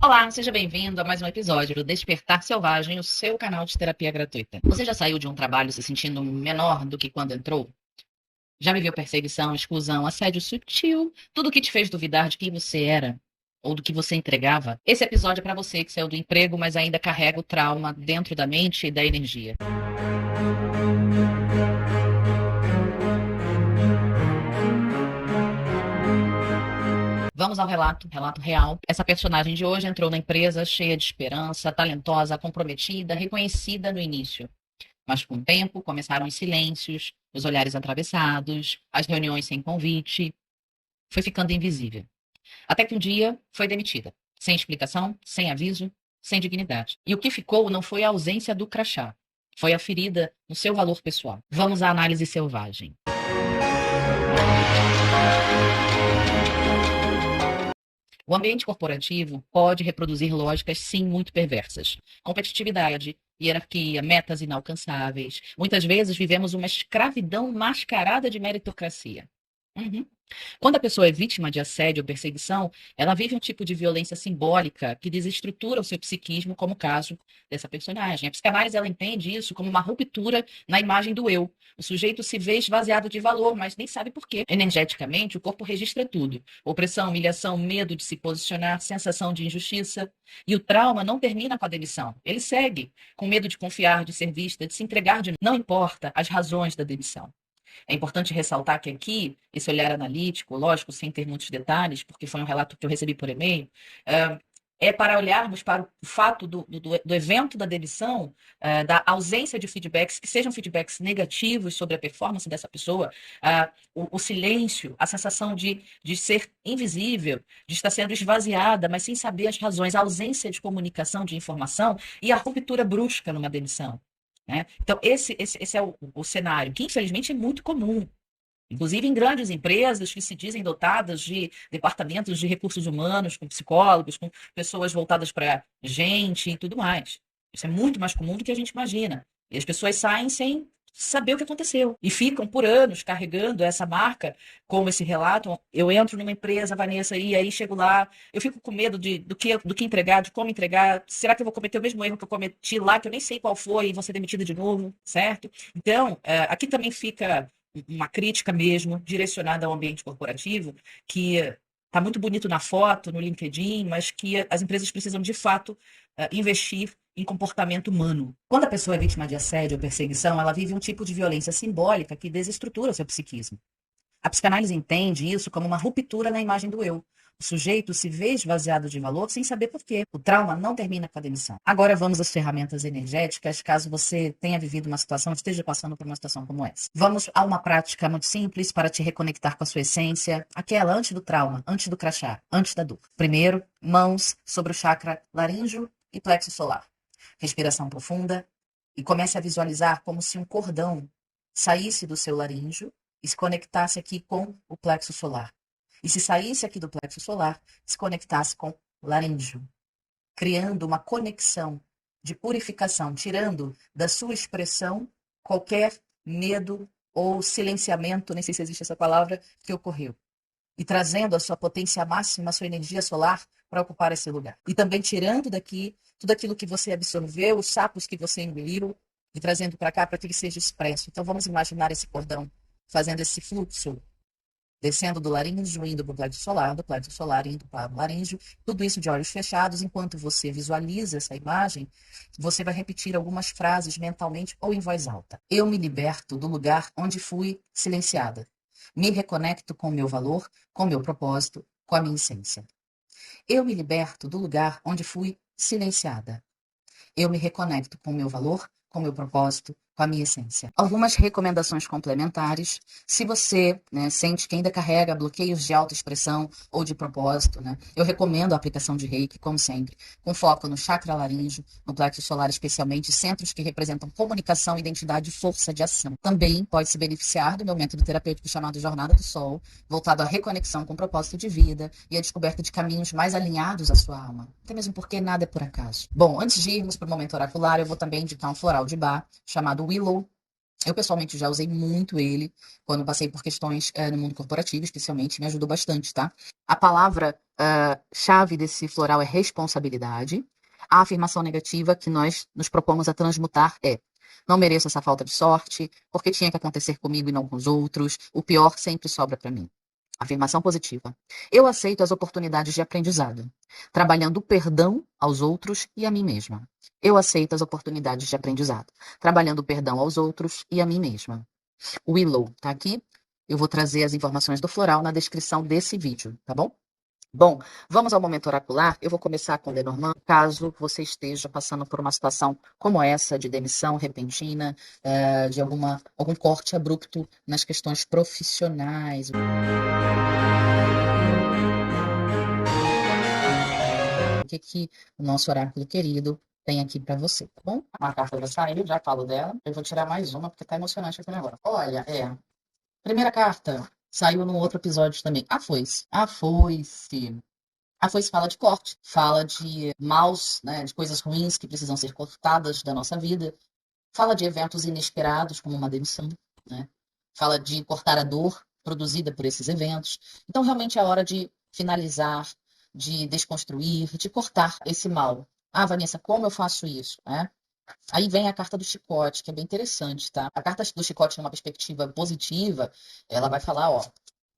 Olá, seja bem-vindo a mais um episódio do Despertar Selvagem, o seu canal de terapia gratuita. Você já saiu de um trabalho se sentindo menor do que quando entrou? Já viveu perseguição, exclusão, assédio sutil, tudo que te fez duvidar de quem você era ou do que você entregava? Esse episódio é para você que saiu do emprego, mas ainda carrega o trauma dentro da mente e da energia. Vamos ao relato real. Essa personagem de hoje entrou na empresa cheia de esperança, talentosa, comprometida, reconhecida no início. Mas com o tempo começaram os silêncios, os olhares atravessados, as reuniões sem convite. Foi ficando invisível. Até que um dia foi demitida. Sem explicação, sem aviso, sem dignidade. E o que ficou não foi a ausência do crachá. Foi a ferida no seu valor pessoal. Vamos à análise selvagem. O ambiente corporativo pode reproduzir lógicas, sim, muito perversas. Competitividade, hierarquia, metas inalcançáveis. Muitas vezes vivemos uma escravidão mascarada de meritocracia. Uhum. Quando a pessoa é vítima de assédio ou perseguição, ela vive um tipo de violência simbólica que desestrutura o seu psiquismo, como o caso dessa personagem. A psicanálise ela entende isso como uma ruptura na imagem do eu. O sujeito se vê esvaziado de valor, mas nem sabe por quê. Energeticamente, o corpo registra tudo: opressão, humilhação, medo de se posicionar, sensação de injustiça. E o trauma não termina com a demissão. Ele segue, com medo de confiar, de ser vista, de se entregar de... Não importa as razões da demissão. É importante ressaltar que aqui, esse olhar analítico, lógico, sem ter muitos detalhes, porque foi um relato que eu recebi por e-mail, é para olharmos para o fato do evento da demissão, da ausência de feedbacks, que sejam feedbacks negativos sobre a performance dessa pessoa, o silêncio, a sensação de ser invisível, de estar sendo esvaziada, mas sem saber as razões, a ausência de comunicação, de informação e a ruptura brusca numa demissão. Né? Então, esse é o cenário, que infelizmente é muito comum. Inclusive em grandes empresas que se dizem dotadas de departamentos de recursos humanos, com psicólogos, com pessoas voltadas para gente e tudo mais. Isso é muito mais comum do que a gente imagina. E as pessoas saem sem saber o que aconteceu e ficam por anos carregando essa marca, como esse relato. Eu entro numa empresa, Vanessa, e aí chego lá, eu fico com medo do que entregar, de como entregar. Será que eu vou cometer o mesmo erro que eu cometi lá, que eu nem sei qual foi, e vou ser demitida de novo, certo? Então, aqui também fica uma crítica mesmo, direcionada ao ambiente corporativo, que está muito bonito na foto, no LinkedIn, mas que as empresas precisam, de fato, investir em comportamento humano. Quando a pessoa é vítima de assédio ou perseguição, ela vive um tipo de violência simbólica que desestrutura o seu psiquismo. A psicanálise entende isso como uma ruptura na imagem do eu. O sujeito se vê esvaziado de valor sem saber por quê. O trauma não termina com a demissão. Agora vamos às ferramentas energéticas, caso você tenha vivido uma situação, esteja passando por uma situação como essa. Vamos a uma prática muito simples para te reconectar com a sua essência, aquela antes do trauma, antes do crachá, antes da dor. Primeiro, mãos sobre o chakra laríngeo e plexo solar. Respiração profunda e comece a visualizar como se um cordão saísse do seu laríngeo e se conectasse aqui com o plexo solar. E se saísse aqui do plexo solar, se conectasse com o laríngeo, criando uma conexão de purificação, tirando da sua expressão qualquer medo ou silenciamento, nem sei se existe essa palavra, que ocorreu. E trazendo a sua potência máxima, a sua energia solar para ocupar esse lugar. E também tirando daqui tudo aquilo que você absorveu, os sapos que você engoliu, e trazendo para cá para que ele seja expresso. Então vamos imaginar esse cordão fazendo esse fluxo, descendo do laríngeo, indo para o plexo solar, do plexo solar indo para o laríngeo, tudo isso de olhos fechados. Enquanto você visualiza essa imagem, você vai repetir algumas frases mentalmente ou em voz alta. Eu me liberto do lugar onde fui silenciada. Me reconecto com o meu valor, com o meu propósito, com a minha essência. Eu me liberto do lugar onde fui silenciada. Eu me reconecto com o meu valor, com o meu propósito, com a minha essência. Algumas recomendações complementares, se você, né, sente que ainda carrega bloqueios de autoexpressão ou de propósito, né, eu recomendo a aplicação de Reiki, como sempre, com foco no chakra laríngeo, no plexo solar especialmente, centros que representam comunicação, identidade e força de ação. Também pode se beneficiar do meu método terapêutico chamado Jornada do Sol, voltado à reconexão com o propósito de vida e à descoberta de caminhos mais alinhados à sua alma. Até mesmo porque nada é por acaso. Bom, antes de irmos para o momento oracular, eu vou também indicar um floral de bar chamado Willow. Eu, pessoalmente, já usei muito ele quando passei por questões no mundo corporativo, especialmente, me ajudou bastante, tá? A palavra chave desse floral é responsabilidade. A afirmação negativa que nós nos propomos a transmutar é: não mereço essa falta de sorte, porque tinha que acontecer comigo e não com os outros, o pior sempre sobra para mim. Afirmação positiva: eu aceito as oportunidades de aprendizado, trabalhando o perdão aos outros e a mim mesma. Eu aceito as oportunidades de aprendizado, trabalhando o perdão aos outros e a mim mesma. O Willow tá aqui. Eu vou trazer as informações do floral na descrição desse vídeo, tá bom? Bom, vamos ao momento oracular. Eu vou começar com Lenormand, caso você esteja passando por uma situação como essa, de demissão repentina, de algum corte abrupto nas questões profissionais. O que o nosso oráculo querido tem aqui para você, tá bom? Uma carta já saiu, já falo dela. Eu vou tirar mais uma, porque tá emocionante aqui agora. Olha, primeira carta saiu num outro episódio também. A foice. A foice. A foice fala de corte, fala de maus, né, de coisas ruins que precisam ser cortadas da nossa vida, fala de eventos inesperados, como uma demissão, né? Fala de cortar a dor produzida por esses eventos. Então, realmente é hora de finalizar, de desconstruir, de cortar esse mal. Ah, Vanessa, como eu faço isso? Né? Aí vem a carta do chicote, que é bem interessante, tá? A carta do chicote, numa perspectiva positiva, ela vai falar, ó,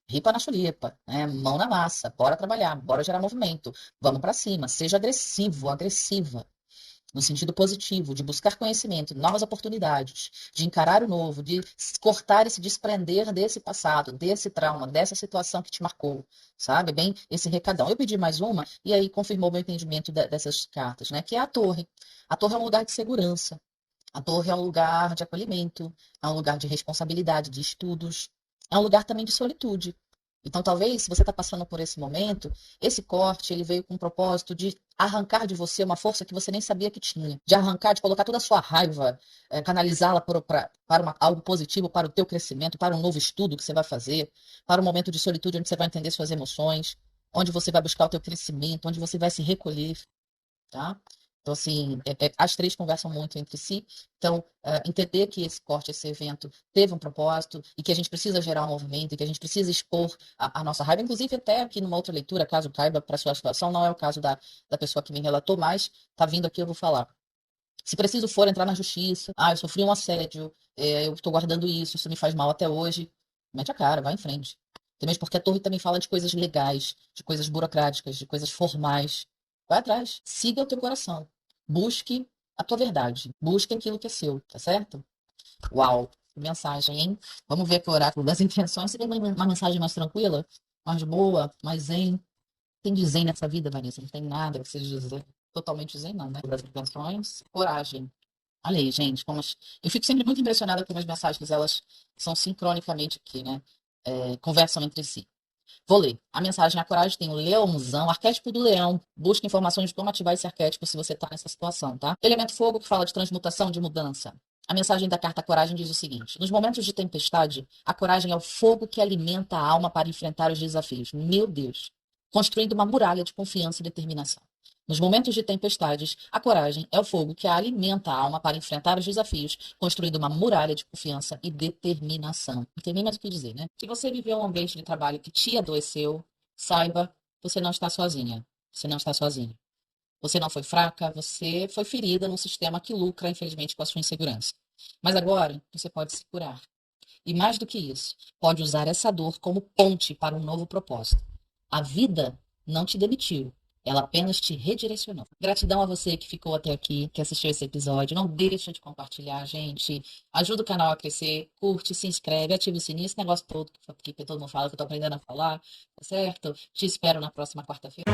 ripa na chulipa, né? Mão na massa, bora trabalhar, bora gerar movimento, vamos para cima, seja agressivo, agressiva, no sentido positivo, de buscar conhecimento, novas oportunidades, de encarar o novo, de cortar e se desprender desse passado, desse trauma, dessa situação que te marcou, sabe? Bem, esse recadão. Eu pedi mais uma e aí confirmou meu entendimento dessas cartas, né? Que é a torre. A torre é um lugar de segurança. A torre é um lugar de acolhimento, é um lugar de responsabilidade, de estudos, é um lugar também de solitude. Então, talvez, se você está passando por esse momento, esse corte ele veio com o propósito de arrancar de você uma força que você nem sabia que tinha, de arrancar, de colocar toda a sua raiva, canalizá-la para algo positivo, para o teu crescimento, para um novo estudo que você vai fazer, para um momento de solitude onde você vai entender suas emoções, onde você vai buscar o teu crescimento, onde você vai se recolher, tá? Então, assim, as três conversam muito entre si. Então, entender que esse corte, esse evento teve um propósito e que a gente precisa gerar um movimento e que a gente precisa expor a nossa raiva. Inclusive, até aqui numa outra leitura, caso caiba para a sua situação, não é o caso da pessoa que me relatou, mas tá vindo aqui, eu vou falar. Se preciso for entrar na justiça, eu sofri um assédio, eu estou guardando isso me faz mal até hoje, mete a cara, vai em frente. Até mesmo porque a torre também fala de coisas legais, de coisas burocráticas, de coisas formais. Vai atrás, siga o teu coração. Busque a tua verdade. Busque aquilo que é seu, tá certo? Uau, que mensagem, hein? Vamos ver aqui o oráculo das intenções. Seria uma mensagem mais tranquila, mais boa, mais zen. Tem de zen nessa vida, Vanessa? Não tem nada que seja zen. Totalmente zen, não, né? Das intenções. Coragem. Olha aí, gente, eu fico sempre muito impressionada como as mensagens, elas são sincronicamente aqui, né? Conversam entre si. Vou ler. A mensagem A Coragem tem o leãozão, arquétipo do leão. Busca informações de como ativar esse arquétipo se você está nessa situação, tá? Elemento fogo, que fala de transmutação, de mudança. A mensagem da carta Coragem diz o seguinte: nos momentos de tempestade, a coragem é o fogo que alimenta a alma para enfrentar os desafios. Meu Deus! Construindo uma muralha de confiança e determinação. Nos momentos de tempestades, a coragem é o fogo que alimenta a alma para enfrentar os desafios, construindo uma muralha de confiança e determinação. Não tem nem mais o que dizer, né? Se você viveu um ambiente de trabalho que te adoeceu, saiba, você não está sozinha. Você não está sozinha. Você não foi fraca, você foi ferida num sistema que lucra, infelizmente, com a sua insegurança. Mas agora, você pode se curar. E mais do que isso, pode usar essa dor como ponte para um novo propósito. A vida não te demitiu. Ela apenas te redirecionou. Gratidão a você que ficou até aqui, que assistiu esse episódio. Não deixa de compartilhar, gente. Ajuda o canal a crescer. Curte, se inscreve, ativa o sininho. Esse negócio todo que todo mundo fala, que eu tô aprendendo a falar. Tá certo? Te espero na próxima quarta-feira.